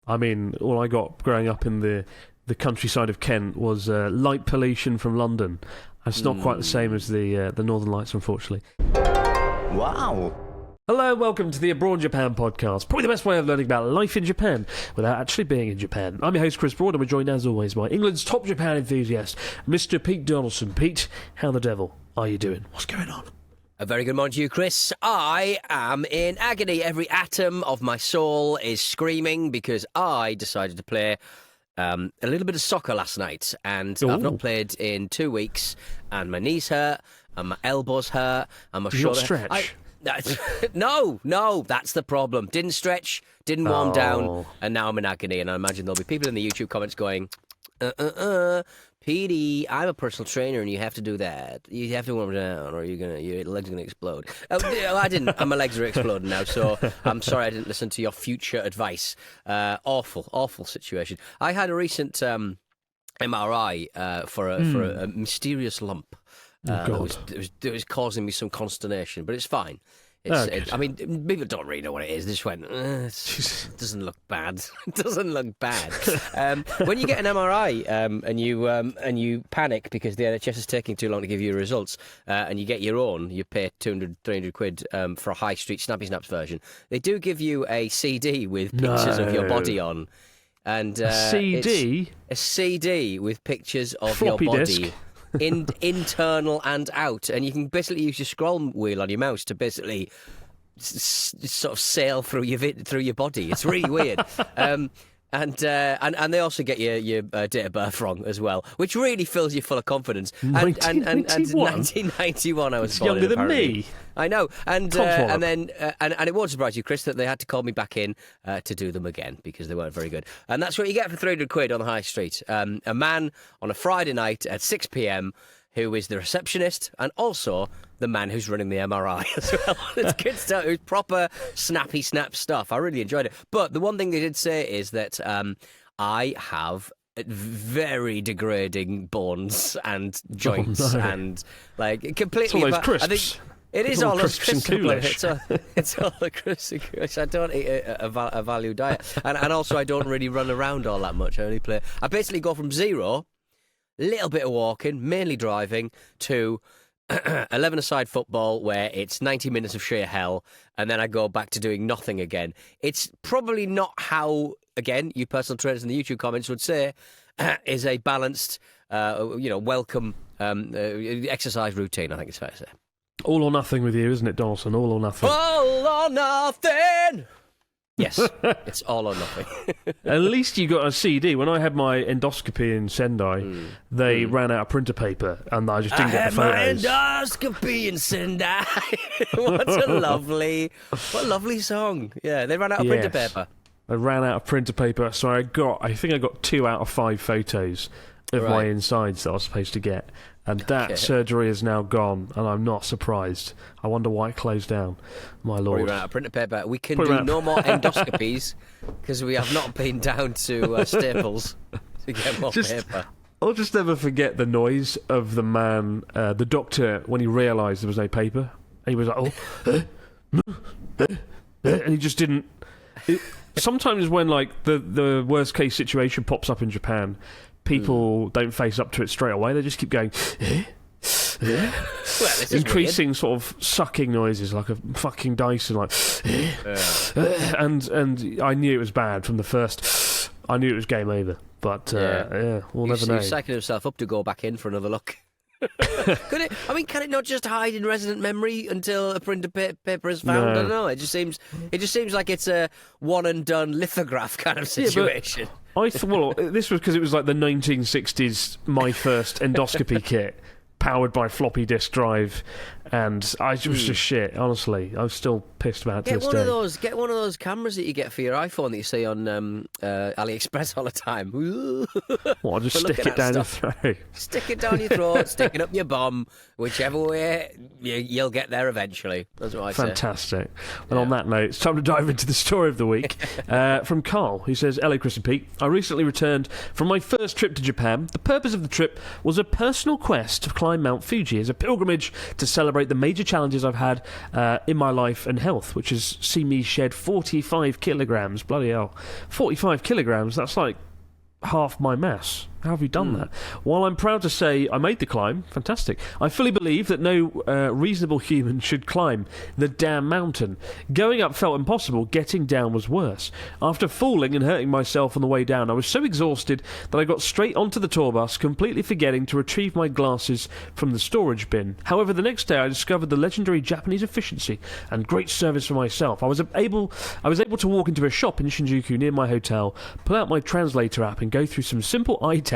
I mean, all I got growing up in the countryside of Kent was light pollution from London. It's not quite the same as the Northern Lights, unfortunately. Wow. Hello, welcome to the Abroad Japan podcast. Probably the best way of learning about life in Japan without actually being in Japan. I'm your host, Chris Broad, and we're joined as always by England's top Japan enthusiast, Mr. Pete Donaldson. Pete, how the devil are you doing? What's going on? A very good morning to you, Chris. I am in agony. Every atom of my soul is screaming because I decided to play a little bit of soccer last night, and I've not played in 2 weeks, and my knees hurt, and my elbows hurt, and my shoulder. Stretch? No, that's the problem. Didn't stretch, didn't warm down, and now I'm in agony. And I imagine there'll be people in the YouTube comments going, Petey, I'm a personal trainer, and you have to do that. You have to warm down, or your legs are gonna explode. I didn't. My legs are exploding now, so I'm sorry I didn't listen to your future advice. Awful situation. I had a recent MRI for a mysterious lump. It was causing me some consternation, but it's fine. I mean, people don't really know what it is. They just went, it doesn't look bad. It doesn't look bad. When you get an MRI and you panic because the NHS is taking too long to give you results, and you get your own, you pay 200, 300 quid for a high street Snappy Snaps version. They do give you a CD with pictures of your body on. And a CD? A CD with pictures of Floppy your body. disk. Internal and out, and you can basically use your scroll wheel on your mouse to basically sort of sail through your body. It's really weird. And they also get your date of birth wrong as well, which really fills you full of confidence. And 1991, I was born. Younger than me. I know, and it won't surprise you, Chris, that they had to call me back in to do them again because they weren't very good. And that's what you get for 300 quid on the high street. A man on a Friday night at 6 p.m. who is the receptionist and also the man who's running the MRI as well. It's good stuff. It was proper snappy snap stuff. I really enjoyed it. But the one thing they did say is that I have very degrading bones and joints and like completely. It's all those crisps. It is all those crisps and Coolish. It's all the crisps and Coolish. I don't eat a value diet, and also I don't really run around all that much. I basically go from zero, little bit of walking, mainly driving, to 11-a-side football where it's 90 minutes of sheer hell, and then I go back to doing nothing again. It's probably not how, again, you personal trainers in the YouTube comments would say, is a balanced, welcome exercise routine, I think it's fair to say. All or nothing with you, isn't it, Dawson? All or nothing. All or nothing! Yes, it's all or nothing. At least you got a CD. When I had my endoscopy in Sendai, they ran out of printer paper, and I just didn't get the photos. I had my endoscopy in Sendai. What a lovely song. Yeah, they ran out of printer paper. I ran out of printer paper, so I think I got 2 out of 5 photos of my insides that I was supposed to get. And that surgery is now gone, and I'm not surprised. I wonder why it closed down. My lord. We ran out of printer paper. We can do no more endoscopies because we have not been down to Staples to get more paper. I'll just never forget the noise of the man, the doctor, when he realised there was no paper. And he was like, and he just didn't. Sometimes when like the worst case situation pops up in Japan, people don't face up to it straight away. They just keep going, well, increasing weird. Sort of sucking noises like a fucking Dyson, like, and I knew it was bad from the first. I knew it was game over, but we'll never know. He's psyching himself up to go back in for another look. Can it not just hide in resident memory until a printer paper is found? No. I don't know. It just seems like it's a one and done lithograph kind of situation. I thought this was because it was like the 1960s my first endoscopy kit, powered by floppy disk drive, and I was just shit. Honestly, I'm still pissed about it to this day. Get one of those cameras that you get for your iPhone that you see on AliExpress all the time. What? Just stick it down your throat. Stick it down your throat. Stick it up your bum. Whichever way, you'll get there eventually. That's what I say. Fantastic. And on that note, it's time to dive into the story of the week from Carl, who says, "Hello, Chris and Pete. I recently returned from my first trip to Japan. The purpose of the trip was a personal quest to climb Mount Fuji as a pilgrimage to celebrate celebrate the major challenges I've had in my life and health, which has seen me shed 45 kilograms. Bloody hell. 45 kilograms, that's like half my mass. How have you done that? While I'm proud to say I made the climb, fantastic, I fully believe that no reasonable human should climb the damn mountain. Going up felt impossible, getting down was worse. After falling and hurting myself on the way down, I was so exhausted that I got straight onto the tour bus, completely forgetting to retrieve my glasses from the storage bin. However, the next day I discovered the legendary Japanese efficiency and great service for myself. I was able to walk into a shop in Shinjuku near my hotel, pull out my translator app and go through some simple eye tests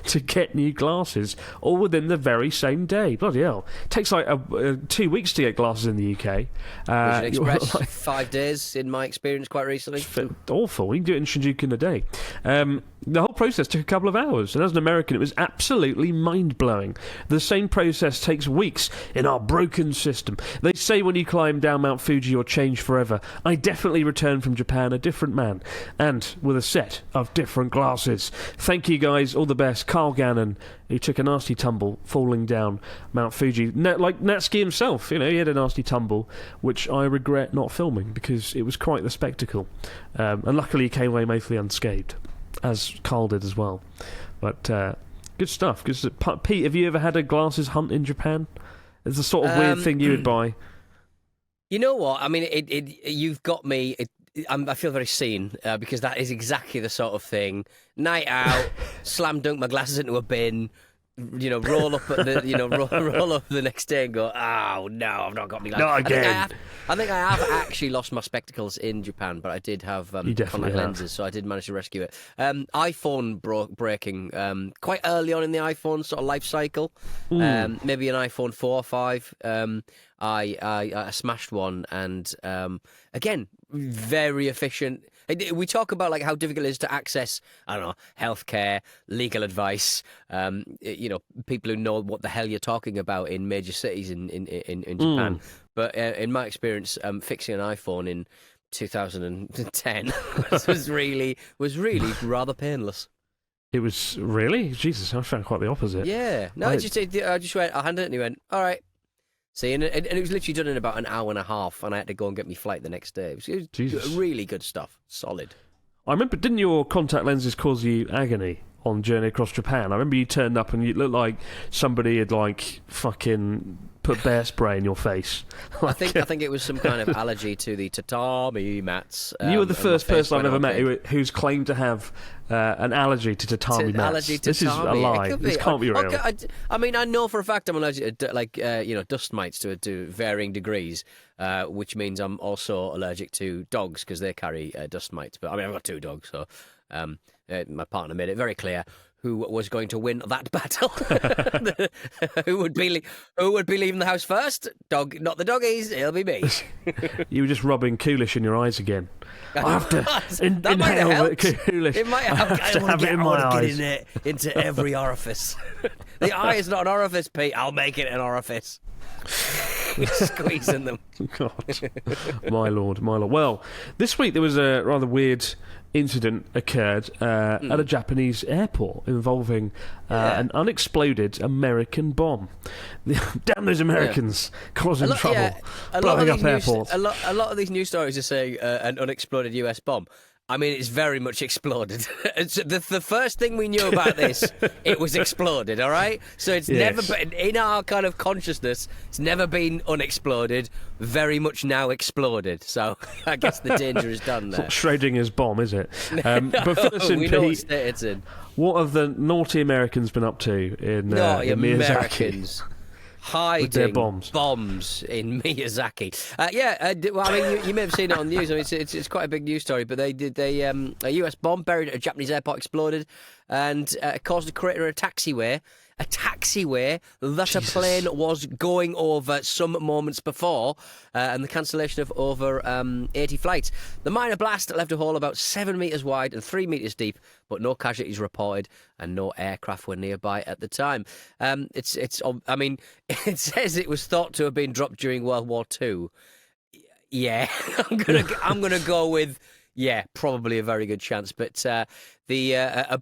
to get new glasses, all within the very same day. Bloody hell. It takes like 2 weeks to get glasses in the UK. Vision Express, 5 days in my experience quite recently. Awful. You can do it in Shinjuku in a day. The whole process took a couple of hours, and as an American it was absolutely mind-blowing. The same process takes weeks in our broken system. They say when you climb down Mount Fuji you're changed forever. I definitely returned from Japan a different man, and with a set of different glasses. Thank you guys, all the best. Carl Gannon, who took a nasty tumble falling down Mount Fuji. Like Natsuki himself, he had a nasty tumble, which I regret not filming because it was quite the spectacle. And luckily he came away mostly unscathed, as Carl did as well. But good stuff. Pete, have you ever had a glasses hunt in Japan? It's the sort of weird thing you would buy. You know what? I mean, you've got me. I feel very seen because that is exactly the sort of thing. Night out, slam dunk my glasses into a bin, roll up at the roll up the next day and go, oh no, I've not got my glasses. Not again. I think I have actually lost my spectacles in Japan, but I did have contact lenses, so I did manage to rescue it. iPhone breaking quite early on in the iPhone sort of life cycle. Maybe an iPhone 4 or 5. I smashed one, and again, very efficient. We talk about like how difficult it is to access, I don't know, healthcare, legal advice. People who know what the hell you're talking about in major cities in Japan. But in my experience, fixing an iPhone in 2010 was really rather painless. It was really? Jesus, I found quite the opposite. Yeah, no, I just went. I handed it, and he went, "All right." See, and it was literally done in about an hour and a half, and I had to go and get my flight the next day. It was really good stuff. Solid. I remember, didn't your contact lenses cause you agony on journey across Japan? I remember you turned up and you looked like somebody had fucking put bear spray in your face. I think it was some kind of allergy to the tatami mats. You were the first person I've ever met who's claimed to have an allergy to tatami mats. This is a lie. This can't be real. Okay, I know for a fact I'm allergic to dust mites to varying degrees, which means I'm also allergic to dogs because they carry dust mites. But I mean, I've got 2 dogs, so my partner made it very clear who was going to win that battle. who would be leaving the house first? Dog, not the doggies. It'll be me. You were just rubbing Coolish in your eyes again. I have to inhale Coolish. It might have it in my eyes. Get into every orifice. The eye is not an orifice, Pete. I'll make it an orifice. Squeezing them. God, my lord. Well, this week there was a rather weird incident occurred at a Japanese airport involving an unexploded American bomb. Damn those Americans causing trouble, blowing up airports. A lot of these news stories are saying an unexploded US bomb. I mean, it's very much exploded. The first thing we knew about this, it was exploded, all right? So it's never been, in our kind of consciousness, it's never been unexploded, very much now exploded. So I guess the danger is done there. It's not Schrodinger's bomb, is it? But first, we know what state it's in. What have the naughty Americans been up to in naughty in Miyazaki? Americans. Hiding their bombs in Miyazaki. Well, I mean, you may have seen it on the news. I mean, it's quite a big news story. But a US bomb buried at a Japanese airport exploded and caused a crater in a taxiway. A taxiway that a plane was going over some moments before, and the cancellation of over 80 flights. The minor blast left a hole about 7 metres wide and 3 metres deep, but no casualties reported, and no aircraft were nearby at the time. It says it was thought to have been dropped during World War II. Yeah, I'm gonna go with. Yeah, probably a very good chance. But a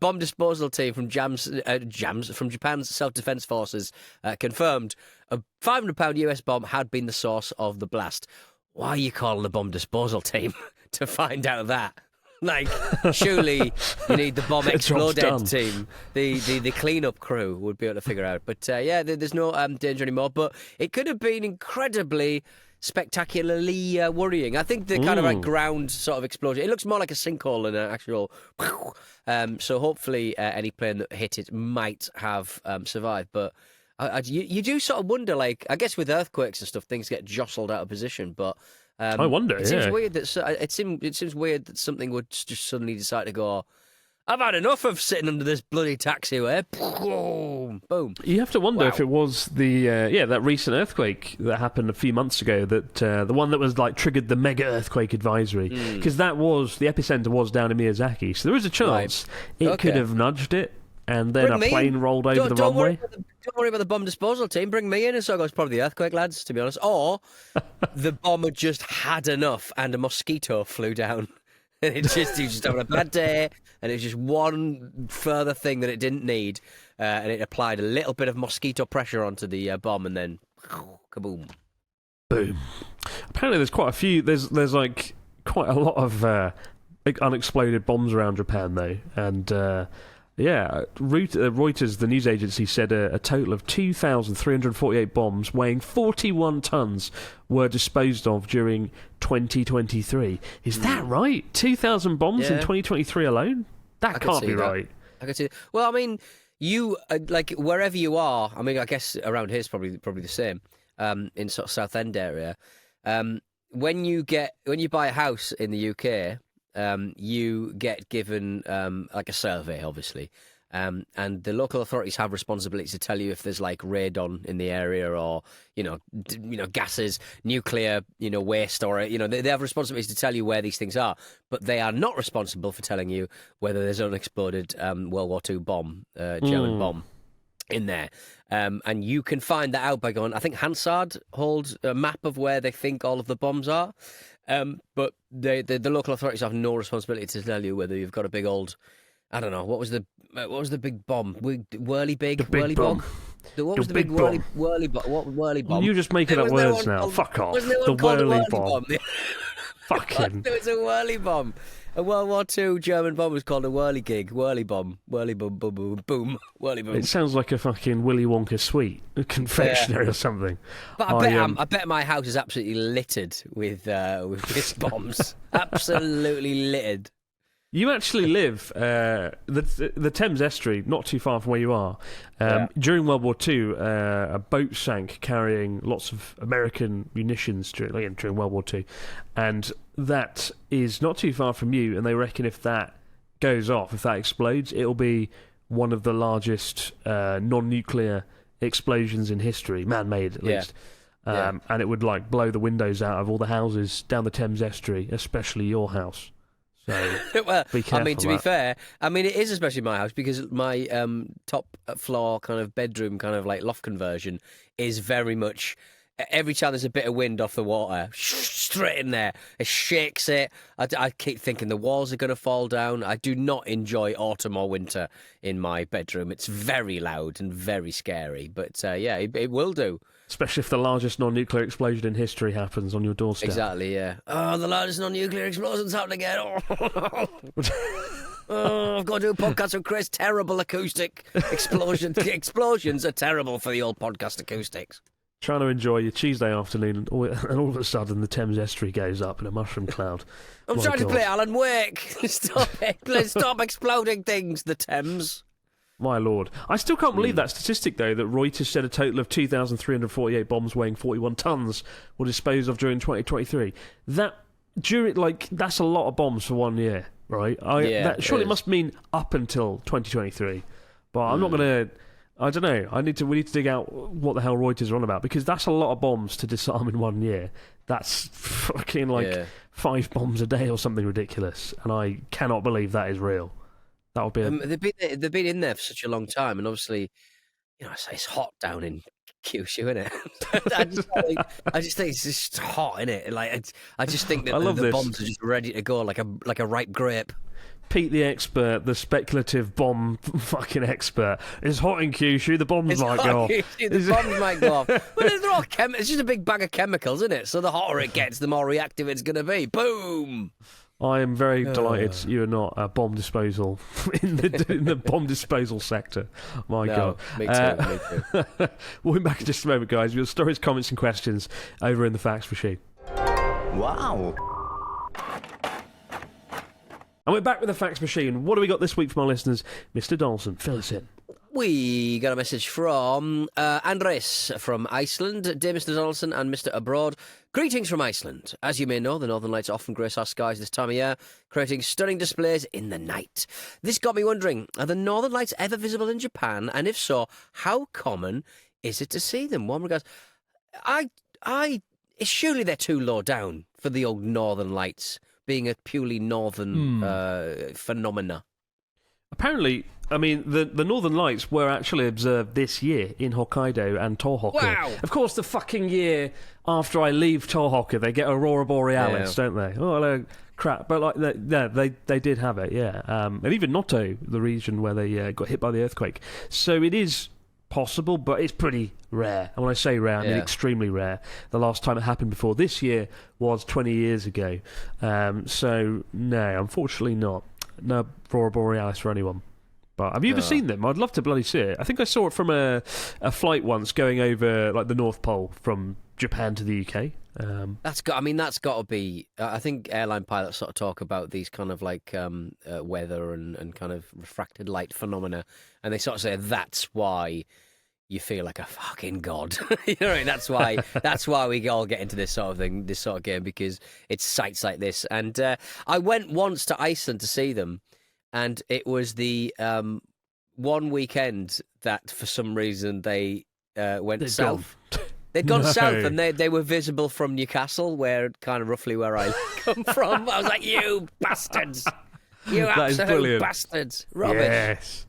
bomb disposal team from from Japan's self-defense forces confirmed a £500 US bomb had been the source of the blast. Why are you calling the bomb disposal team to find out that? Like, surely you need the bomb exploded team. The cleanup crew would be able to figure out. But there's no danger anymore. But it could have been incredibly spectacularly worrying. I think the kind of like ground sort of explosion, it looks more like a sinkhole than an actual so hopefully any plane that hit it might have survived. But you do sort of wonder, like, I guess with earthquakes and stuff, things get jostled out of position. But I wonder. It seems weird that it seems weird that something would just suddenly decide to go, I've had enough of sitting under this bloody taxiway. Boom, boom. You have to wonder if it was that recent earthquake that happened a few months ago, that the one that was like triggered the mega earthquake advisory, because that was the epicenter was down in Miyazaki, so there is a chance it could have nudged it, and then a plane rolled over the runway. Don't worry about the bomb disposal team. Bring me in, and so it goes probably the earthquake lads, to be honest. Or the bomber just had enough, and a mosquito flew down. And he was just having a bad day, and it was just one further thing that it didn't need, and it applied a little bit of mosquito pressure onto the bomb, and then kaboom, boom. Apparently, there's quite a few. There's like quite a lot of unexploded bombs around Japan, though, and Reuters, the news agency, said a total of 2,348 bombs weighing 41 tons were disposed of during 2023. Is that right? 2,000 bombs in 2023 alone? That can't be right. I can see that. Well, I mean, you like wherever you are. I mean, I guess around here is probably the same. In sort of Southend area, when you buy a house in the UK. You get given like a survey, obviously, and the local authorities have responsibility to tell you if there's like radon in the area, or gases, nuclear waste, or they have responsibility to tell you where these things are, but they are not responsible for telling you whether there's an unexploded World War II bomb, German bomb in there. And you can find that out by going, I think Hansard holds a map of where they think all of the bombs are. But the local authorities have no responsibility to tell you whether you've got a big old, I don't know, what was the big bomb? Whirly big? Whirly bomb? What was the big whirly bomb? What whirly bomb? You're just making up words now. Fuck off. The whirly bomb. Fucking. There was a whirly bomb. A World War II German bomb was called a whirly gig. Whirly bomb. Whirly boom, boom, boom, boom. Whirly boom. It sounds like a fucking Willy Wonka sweet, a confectionery or something. But I bet my house is absolutely littered with bombs. Absolutely littered. You actually live the Thames Estuary, not too far from where you are. During World War II, a boat sank carrying lots of American munitions during World War II, and that is not too far from you. And they reckon if that goes off, if that explodes, it'll be one of the largest non-nuclear explosions in history, man-made at least. And it would like blow the windows out of all the houses down the Thames Estuary, especially your house. So, well, be careful. I mean, to be fair, I mean, it is especially my house because my top floor kind of bedroom kind of like loft conversion is very much, every time there's a bit of wind off the water, straight in there, it shakes it. I keep thinking the walls are going to fall down. I do not enjoy autumn or winter in my bedroom. It's very loud and very scary, but it will do. Especially if the largest non-nuclear explosion in history happens on your doorstep. Exactly, yeah. Oh, the largest non-nuclear explosion's happening again. Oh, I've got to do a podcast with Chris. Terrible acoustic explosions. Explosions are terrible for the old podcast acoustics. Trying to enjoy your Tuesday afternoon, and all of a sudden the Thames Estuary goes up in a mushroom cloud. I'm trying to play Alan Wake. Stop it. Stop exploding things, the Thames. My lord. I still can't believe that statistic, though, that Reuters said a total of 2,348 bombs weighing 41 tons were disposed of during 2023. That's a lot of bombs for 1 year, right? That surely must mean up until 2023. But I'm not going to... I don't know. We need to dig out what the hell Reuters are on about, because that's a lot of bombs to disarm in 1 year. That's fucking 5 bombs a day or something ridiculous. And I cannot believe that is real. That would be they've been in there for such a long time, and obviously, it's hot down in Kyushu, innit? I just think it's just hot, innit? Like, I just think that the bombs are just ready to go like a ripe grape. Pete the expert, the speculative bomb fucking expert. It's hot in Kyushu, the bombs might go off. The bombs might go off. Well, they're all it's just a big bag of chemicals, isn't it? So the hotter it gets, the more reactive it's going to be. Boom! I am very delighted you are not a bomb disposal in the bomb disposal sector. My God. Me too. We'll be back in just a moment, guys. Your stories, comments and questions over in the fax machine. Wow. And we're back with the fax machine. What do we got this week from our listeners? Mr. Dawson, fill us in. We got a message from Andres from Iceland. Dear Mr. Donaldson and Mr. Abroad, greetings from Iceland. As you may know, the Northern Lights often grace our skies this time of year, creating stunning displays in the night. This got me wondering, are the Northern Lights ever visible in Japan? And if so, how common is it to see them? One regards, surely they're too low down for the old Northern Lights being a purely northern phenomena. Apparently, I mean, the Northern Lights were actually observed this year in Hokkaido and Tohoku. Wow! Of course, the fucking year after I leave Tohoku, they get Aurora Borealis, don't they? Oh, crap. But like, they did have it, yeah. And even Noto, the region where they got hit by the earthquake. So it is possible, but it's pretty rare. And when I say rare, I mean extremely rare. The last time it happened before this year was 20 years ago. So, no, unfortunately not. No Aurora Borealis for anyone. But have you ever seen them? I'd love to bloody see it. I think I saw it from a flight once going over like the North Pole from Japan to the UK. That's got to be. I think airline pilots sort of talk about these kind of like weather and kind of refracted light phenomena, and they sort of say that's why you feel like a fucking god. You know what I mean? That's why we all get into this sort of thing, this sort of game, because it's sites like this. And I went once to Iceland to see them, and it was the one weekend that for some reason they went south. They'd gone south, and they were visible from Newcastle, kind of roughly where I come from. I was like, you bastards! You absolute bastards! Rubbish. Yes.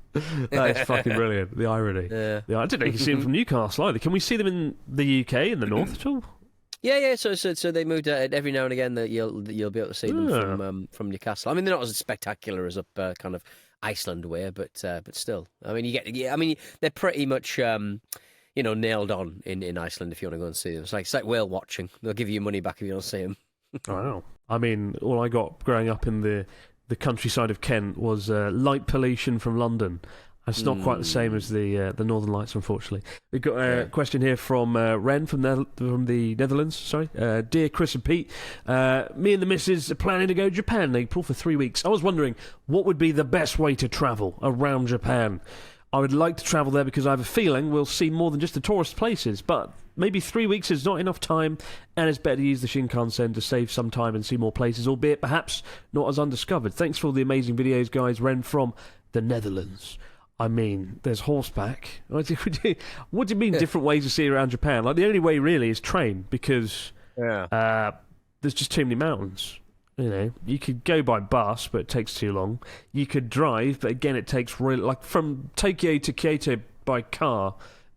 That is fucking brilliant. The irony. Yeah. I didn't know you could see them from Newcastle either. Can we see them in the UK, in the north at all? Yeah. So they moved every now and again. That you'll be able to see them from Newcastle. I mean, they're not as spectacular as up kind of Iceland way, but still. I mean, they're pretty much nailed on in Iceland if you want to go and see them. It's like whale watching. They'll give you money back if you don't see them. I know. I mean, all I got growing up in the countryside of Kent was light pollution from London. It's not quite the same as the Northern Lights, unfortunately. We've got a question here from Ren from the Netherlands. Sorry, dear Chris and Pete, me and the missus are planning to go to Japan in April for 3 weeks. I was wondering what would be the best way to travel around Japan. I would like to travel there because I have a feeling we'll see more than just the tourist places, but maybe 3 weeks is not enough time, and it's better to use the Shinkansen to save some time and see more places, albeit perhaps not as undiscovered. Thanks for all the amazing videos, guys. Ren from the Netherlands. I mean, there's horseback. What do you mean different ways to see around Japan? Like, the only way really is train, because there's just too many mountains. You know, you could go by bus, but it takes too long. You could drive, but again, it takes really... Like, from Tokyo to Kyoto by car,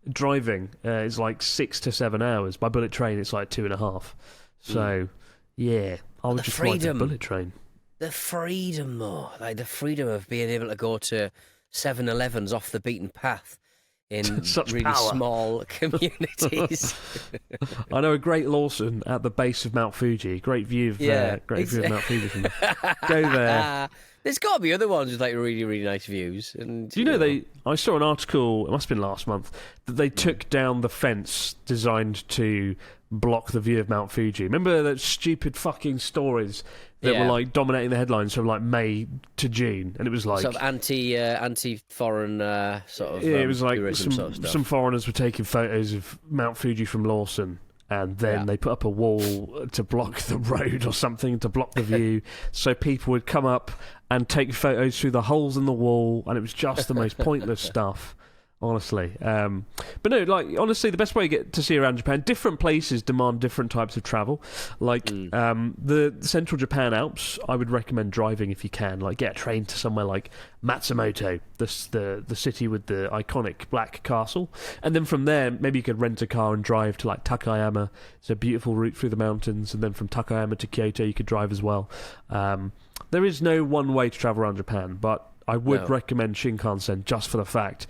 driving is like 6 to 7 hours. By bullet train, it's like 2.5. So, yeah, I would just like a bullet train. The freedom, though. Like, the freedom of being able to go to 7-Elevens off the beaten path in really small communities. I know a Great Lawson at the base of Mount Fuji. Great view of view of Mount Fuji from there. Go there. There's got to be other ones with like really, really nice views. And do you know I saw an article, it must have been last month, that they took down the fence designed to block the view of Mount Fuji. Remember those stupid fucking stories that were like dominating the headlines from like May to June, and it was like sort of anti-foreign sort of it was like sort of some foreigners were taking photos of Mount Fuji from Lawson, and then they put up a wall to block the road or something to block the view, so people would come up and take photos through the holes in the wall, and it was just the most pointless stuff. Honestly, but no, like honestly, the best way to get to see around Japan, different places demand different types of travel. Like the central Japan Alps, I would recommend driving if you can. Like get a train to somewhere like Matsumoto, the city with the iconic black castle, and then from there maybe you could rent a car and drive to like Takayama. It's a beautiful route through the mountains, and then from Takayama to Kyoto you could drive as well. There is no one way to travel around Japan, but I would recommend Shinkansen just for the fact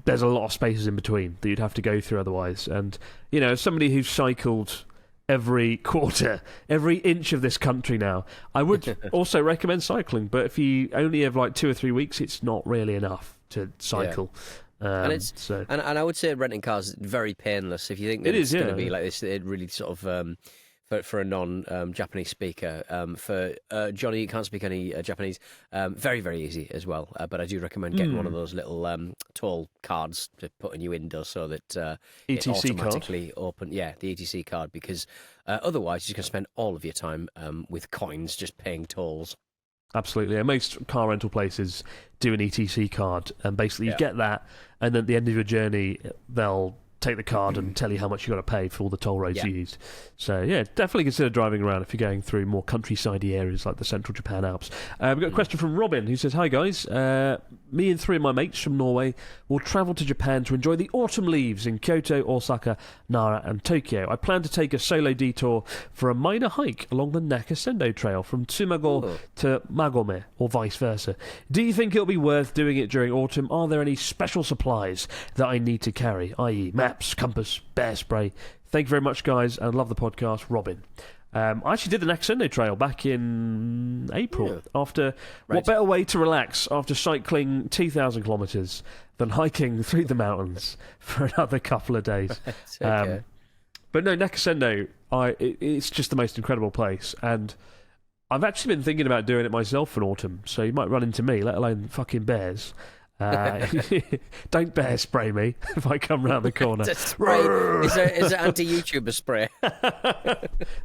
there's a lot of spaces in between that you'd have to go through otherwise. And, you know, as somebody who's cycled every quarter, every inch of this country now, I would also recommend cycling. But if you only have like 2 or 3 weeks, it's not really enough to cycle. And I would say renting cars is very painless. If you think that it's going to be like this, it really sort of... For a non-Japanese speaker, for Johnny, who can't speak any Japanese, very, very easy as well. But I do recommend getting one of those little toll cards to put in your window so that it automatically open. Yeah, the ETC card, because otherwise you're going to spend all of your time with coins just paying tolls. Absolutely. And most car rental places do an ETC card, and basically you get that, and then at the end of your journey, they'll take the card and tell you how much you've got to pay for all the toll roads you used. So, yeah, definitely consider driving around if you're going through more countryside-y areas like the central Japan Alps. We've got a question from Robin, who says, "Hi, guys. Me and 3 of my mates from Norway will travel to Japan to enjoy the autumn leaves in Kyoto, Osaka, Nara and Tokyo. I plan to take a solo detour for a minor hike along the Nakasendo Trail from Tsumago to Magome, or vice versa. Do you think it'll be worth doing it during autumn? Are there any special supplies that I need to carry, i.e. maps, compass, bear spray? Thank you very much, guys, and love the podcast, Robin." I actually did the Nakasendo Trail back in April. After what better way to relax after cycling 2,000 kilometres than hiking through the mountains for another couple of days? But no, Nakasendo, it's just the most incredible place, and I've actually been thinking about doing it myself in autumn. So you might run into me, let alone fucking bears. Don't bear spray me if I come round the corner. Spray. Is there anti-YouTuber spray?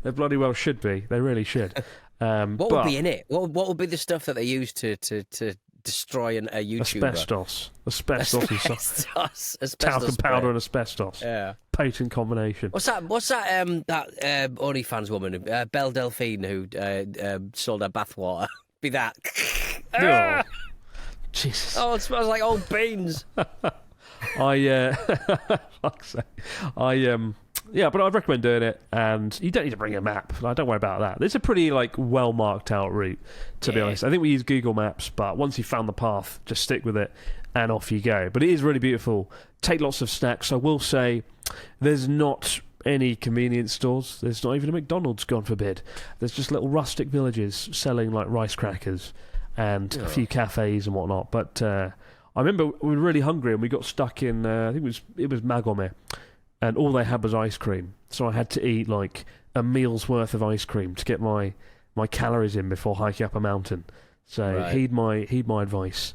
They bloody well should be. They really should. What would be in it? What would be the stuff that they use to destroy a YouTuber? Asbestos. Talcum powder and asbestos. Yeah. Potent combination. What's that OnlyFans woman, Belle Delphine, who sold her bathwater? Be that. Oh. Jesus. Oh, it smells like old beans. Yeah, but I'd recommend doing it, and you don't need to bring a map. Like, don't worry about that. It's a pretty well marked out route, to be honest. I think we use Google Maps, but once you've found the path, just stick with it, and off you go. But it is really beautiful. Take lots of snacks. I will say, there's not any convenience stores. There's not even a McDonald's, God forbid. There's just little rustic villages selling like rice crackers and a few cafes and whatnot. But I remember we were really hungry and we got stuck in, I think it was Magome, and all they had was ice cream. So I had to eat like a meal's worth of ice cream to get my calories in before hiking up a mountain. So heed my advice.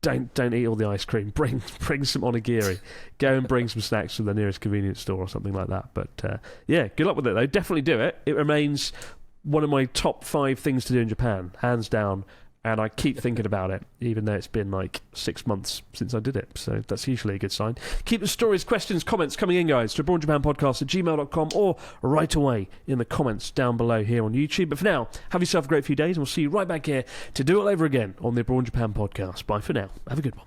Don't eat all the ice cream. Bring some onigiri. Go and bring some snacks from the nearest convenience store or something like that. But yeah, good luck with it though. Definitely do it. It remains one of my top 5 things to do in Japan, hands down. And I keep thinking about it, even though it's been like 6 months since I did it. So that's usually a good sign. Keep the stories, questions, comments coming in, guys, to abroadjapanpodcast@gmail.com or right away in the comments down below here on YouTube. But for now, have yourself a great few days, and we'll see you right back here to do it all over again on the Abroad Japan Podcast. Bye for now. Have a good one.